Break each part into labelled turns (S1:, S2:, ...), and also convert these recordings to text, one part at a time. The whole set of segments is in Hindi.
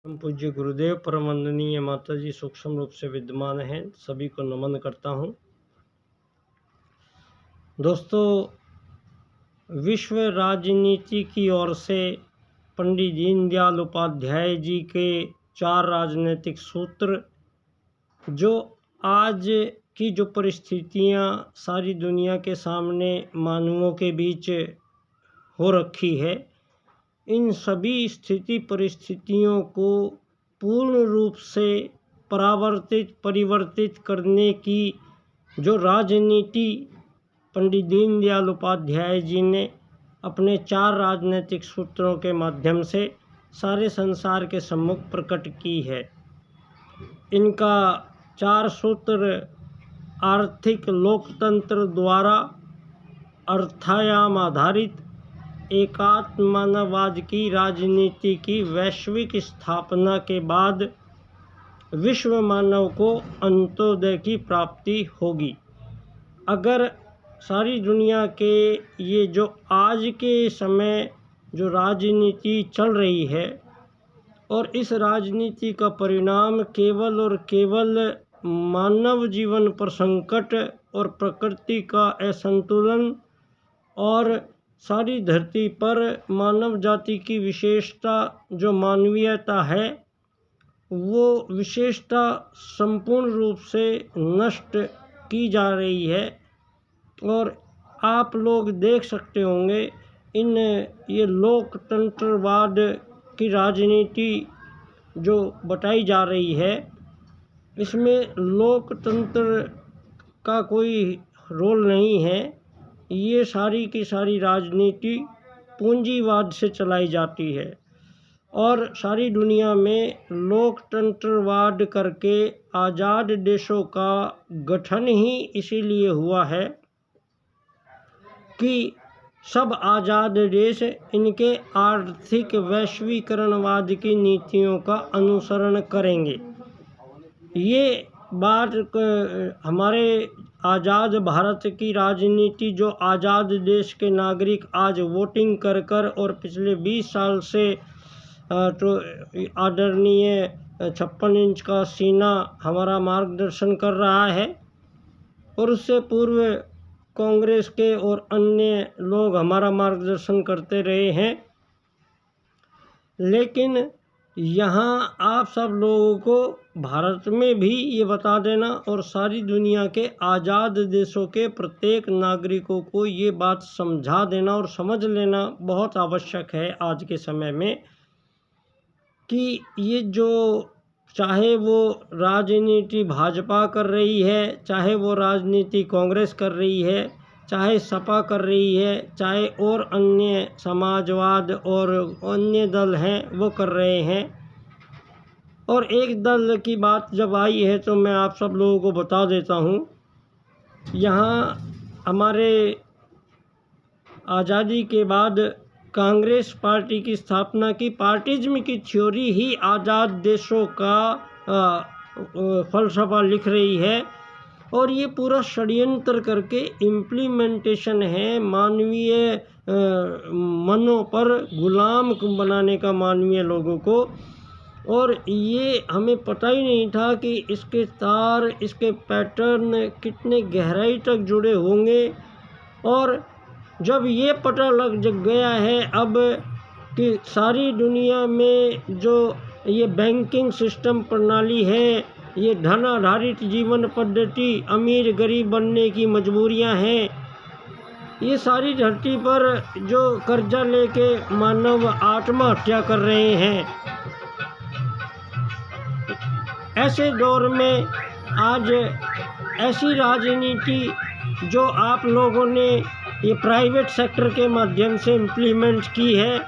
S1: परम पूज्य गुरुदेव परम वंदनीय माता जी सूक्ष्म रूप से विद्यमान हैं, सभी को नमन करता हूं। दोस्तों, विश्व राजनीति की ओर से पंडित दीनदयाल उपाध्याय जी के 4 राजनीतिक सूत्र, जो आज की जो परिस्थितियां सारी दुनिया के सामने मानवों के बीच हो रखी है, इन सभी स्थिति परिस्थितियों को पूर्ण रूप से परिवर्तित करने की जो राजनीति पंडित दीनदयाल उपाध्याय जी ने अपने 4 राजनीतिक सूत्रों के माध्यम से सारे संसार के सम्मुख प्रकट की है। इनका 4 सूत्र आर्थिक लोकतंत्र द्वारा अर्थायाम आधारित एकात्म मानववाद की राजनीति की वैश्विक स्थापना के बाद विश्व मानव को अंत्योदय की प्राप्ति होगी। अगर सारी दुनिया के ये जो आज के समय जो राजनीति चल रही है और इस राजनीति का परिणाम केवल और केवल मानव जीवन पर संकट और प्रकृति का असंतुलन और सारी धरती पर मानव जाति की विशेषता जो मानवीयता है, वो विशेषता संपूर्ण रूप से नष्ट की जा रही है। और आप लोग देख सकते होंगे ये लोकतंत्रवाद की राजनीति जो बताई जा रही है, इसमें लोकतंत्र का कोई रोल नहीं है। ये सारी की सारी राजनीति पूंजीवाद से चलाई जाती है और सारी दुनिया में लोकतंत्रवाद करके आज़ाद देशों का गठन ही इसीलिए हुआ है कि सब आज़ाद देश इनके आर्थिक वैश्वीकरणवाद की नीतियों का अनुसरण करेंगे। ये बात हमारे आज़ाद भारत की राजनीति, जो आज़ाद देश के नागरिक आज वोटिंग कर कर और पिछले 20 साल से तो आदरणीय 56 इंच का सीना हमारा मार्गदर्शन कर रहा है और उससे पूर्व कांग्रेस के और अन्य लोग हमारा मार्गदर्शन करते रहे हैं। लेकिन यहाँ आप सब लोगों को भारत में भी ये बता देना और सारी दुनिया के आज़ाद देशों के प्रत्येक नागरिकों को ये बात समझा देना और समझ लेना बहुत आवश्यक है आज के समय में कि ये जो चाहे वो राजनीति भाजपा कर रही है, चाहे वो राजनीति कांग्रेस कर रही है, चाहे सपा कर रही है, चाहे और अन्य समाजवाद और अन्य दल हैं वो कर रहे हैं। और एक दल की बात जब आई है तो मैं आप सब लोगों को बता देता हूँ, यहाँ हमारे आज़ादी के बाद कांग्रेस पार्टी की स्थापना की। पार्टिज्म की थ्योरी ही आज़ाद देशों का फलसफा लिख रही है और ये पूरा षड्यंत्र करके इम्प्लीमेंटेशन है मानवीय मनों पर गुलाम बनाने का मानवीय लोगों को। और ये हमें पता ही नहीं था कि इसके तार, इसके पैटर्न कितने गहराई तक जुड़े होंगे। और जब ये पता लग गया है अब कि सारी दुनिया में जो ये बैंकिंग सिस्टम प्रणाली है, ये धन आधारित जीवन पद्धति, अमीर गरीब बनने की मजबूरियां हैं, ये सारी धरती पर जो कर्जा लेके मानव आत्महत्या कर रहे हैं, ऐसे दौर में आज ऐसी राजनीति जो आप लोगों ने ये प्राइवेट सेक्टर के माध्यम से इम्प्लीमेंट की है,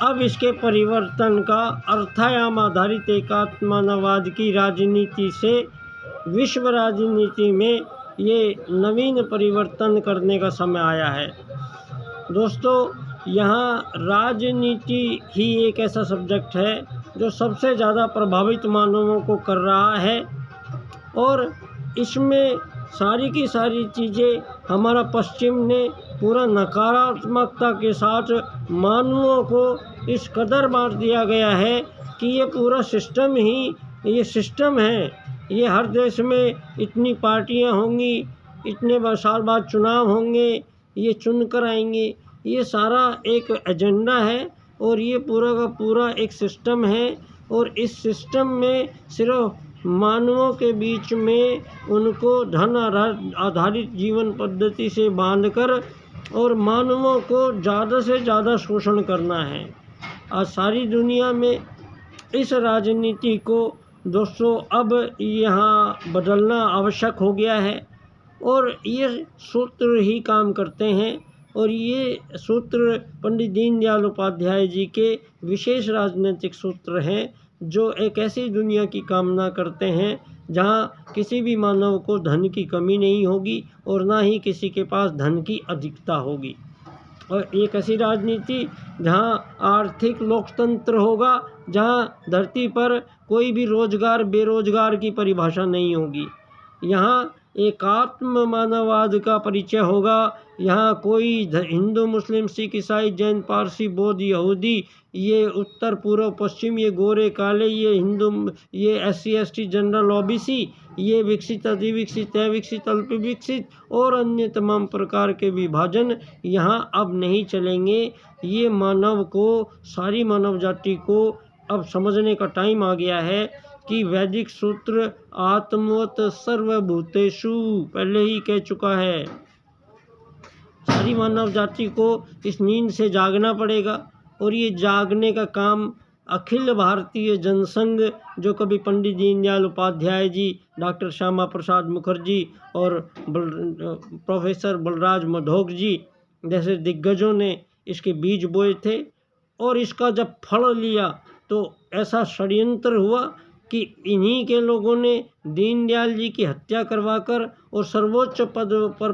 S1: अब इसके परिवर्तन का अर्थायाम आधारित एकात्म मानववाद की राजनीति से विश्व राजनीति में ये नवीन परिवर्तन करने का समय आया है। दोस्तों, यहाँ राजनीति ही एक ऐसा सब्जेक्ट है जो सबसे ज़्यादा प्रभावित मानवों को कर रहा है और इसमें सारी की सारी चीज़ें हमारा पश्चिम ने पूरा नकारात्मकता के साथ मानवों को इस कदर बांट दिया गया है कि ये पूरा सिस्टम ही ये सिस्टम है। ये हर देश में इतनी पार्टियां होंगी, इतने साल बाद चुनाव होंगे, ये चुन कर आएंगे। ये सारा एक एजेंडा है और ये पूरा का पूरा एक सिस्टम है। और इस सिस्टम में सिर्फ मानवों के बीच में उनको धन आधारित जीवन पद्धति से बांधकर और मानवों को ज़्यादा से ज़्यादा शोषण करना है। आज सारी दुनिया में इस राजनीति को दोस्तों अब यहाँ बदलना आवश्यक हो गया है और ये सूत्र ही काम करते हैं। और ये सूत्र पंडित दीनदयाल उपाध्याय जी के विशेष राजनीतिक सूत्र हैं जो एक ऐसी दुनिया की कामना करते हैं जहाँ किसी भी मानव को धन की कमी नहीं होगी और ना ही किसी के पास धन की अधिकता होगी। और एक ऐसी राजनीति जहाँ आर्थिक लोकतंत्र होगा, जहाँ धरती पर कोई भी रोजगार बेरोजगार की परिभाषा नहीं होगी। यहाँ एकात्म मानववाद का परिचय होगा। यहाँ कोई हिंदू मुस्लिम सिख ईसाई जैन पारसी बौद्ध यहूदी, ये उत्तर पूर्व पश्चिम, ये गोरे काले, ये हिंदू, ये SC ST जनरल OBC, ये विकसित अधिविकसित अविकसित अल्पविकसित और अन्य तमाम प्रकार के विभाजन यहाँ अब नहीं चलेंगे। ये मानव को, सारी मानव जाति को अब समझने का टाइम आ गया है कि वैदिक सूत्र आत्मवत सर्वभूतेषु पहले ही कह चुका है। सारी मानव जाति को इस नींद से जागना पड़ेगा और ये जागने का काम अखिल भारतीय जनसंघ, जो कभी पंडित दीनदयाल उपाध्याय जी, डॉक्टर श्यामा प्रसाद मुखर्जी और प्रोफेसर बलराज मधोक जी जैसे दिग्गजों ने इसके बीज बोए थे और इसका जब फल लिया तो ऐसा षड्यंत्र हुआ कि इन्हीं के लोगों ने दीनदयाल जी की हत्या करवाकर और सर्वोच्च पद पर